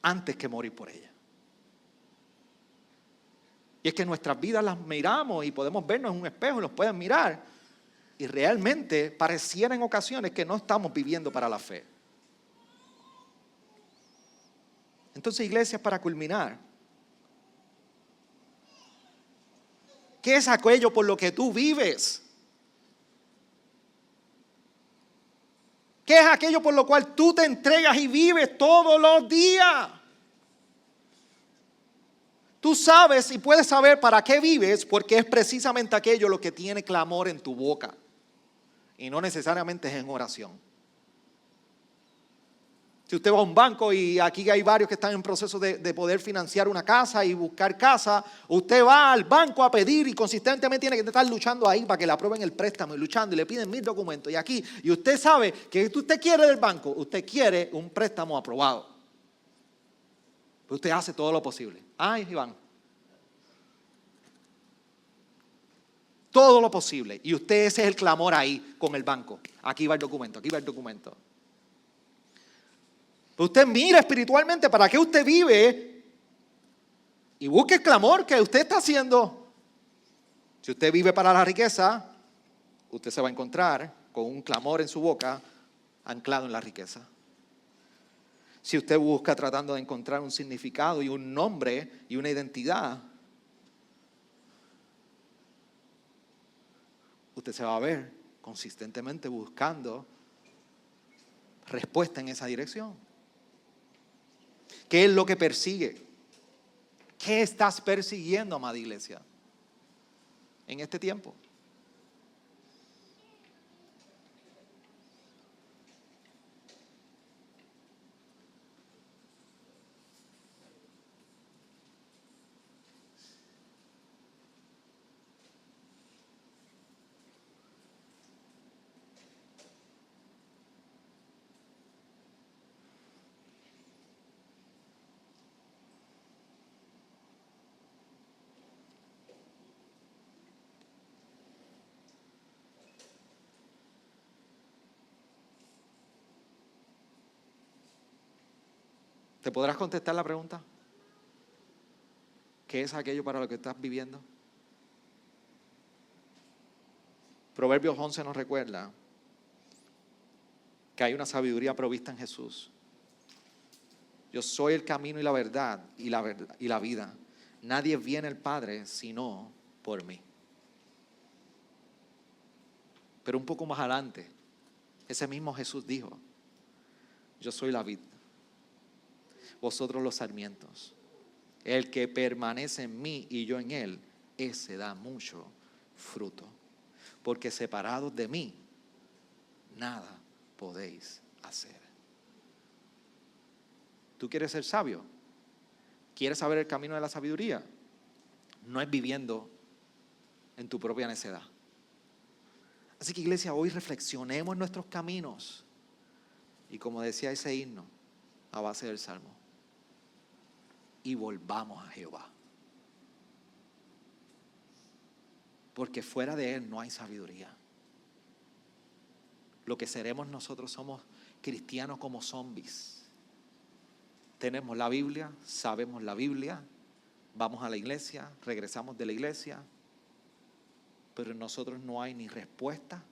Antes que morir por ella. Y es que nuestras vidas las miramos y podemos vernos en un espejo y los pueden mirar. Y realmente pareciera en ocasiones que no estamos viviendo para la fe. Entonces, iglesias, para culminar, ¿qué es aquello por lo que tú vives? ¿Qué es aquello por lo cual tú te entregas y vives todos los días? Tú sabes y puedes saber para qué vives porque es precisamente aquello lo que tiene clamor en tu boca. Y no necesariamente es en oración. Si usted va a un banco y aquí hay varios que están en proceso de poder financiar una casa y buscar casa, usted va al banco a pedir y consistentemente tiene que estar luchando ahí para que le aprueben el préstamo y luchando y le piden 1000 documentos. Y usted sabe que usted quiere del banco, usted quiere un préstamo aprobado. Pero usted hace todo lo posible. Ay, Iván. Todo lo posible. Y usted ese es el clamor ahí con el banco. Aquí va el documento, aquí va el documento. Usted mira espiritualmente para qué usted vive y busque el clamor que usted está haciendo. Si usted vive para la riqueza, usted se va a encontrar con un clamor en su boca anclado en la riqueza. Si usted busca tratando de encontrar un significado y un nombre y una identidad, usted se va a ver consistentemente buscando respuesta en esa dirección. ¿Qué es lo que persigue? ¿Qué estás persiguiendo, amada iglesia, en este tiempo? ¿Te podrás contestar la pregunta? ¿Qué es aquello para lo que estás viviendo? Proverbios 11 nos recuerda que hay una sabiduría provista en Jesús. Yo soy el camino y la verdad y la vida. Nadie viene al Padre sino por mí. Pero un poco más adelante, ese mismo Jesús dijo, yo soy la vid, vosotros los sarmientos. El que permanece en mí y yo en él, ese da mucho fruto. Porque separados de mí, nada podéis hacer. ¿Tú quieres ser sabio? ¿Quieres saber el camino de la sabiduría? No es viviendo en tu propia necedad. Así que, iglesia, hoy reflexionemos en nuestros caminos. Y como decía ese himno, a base del Salmo, y volvamos a Jehová. Porque fuera de Él no hay sabiduría. Lo que seremos nosotros somos cristianos como zombies. Tenemos la Biblia, sabemos la Biblia, vamos a la iglesia, regresamos de la iglesia, pero en nosotros no hay ni respuesta,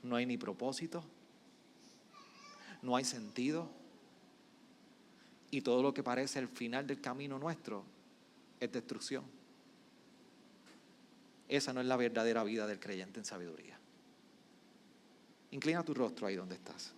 no hay ni propósito, no hay sentido, y todo lo que parece el final del camino nuestro es destrucción. Esa no es la verdadera vida del creyente en sabiduría. Inclina tu rostro ahí donde estás.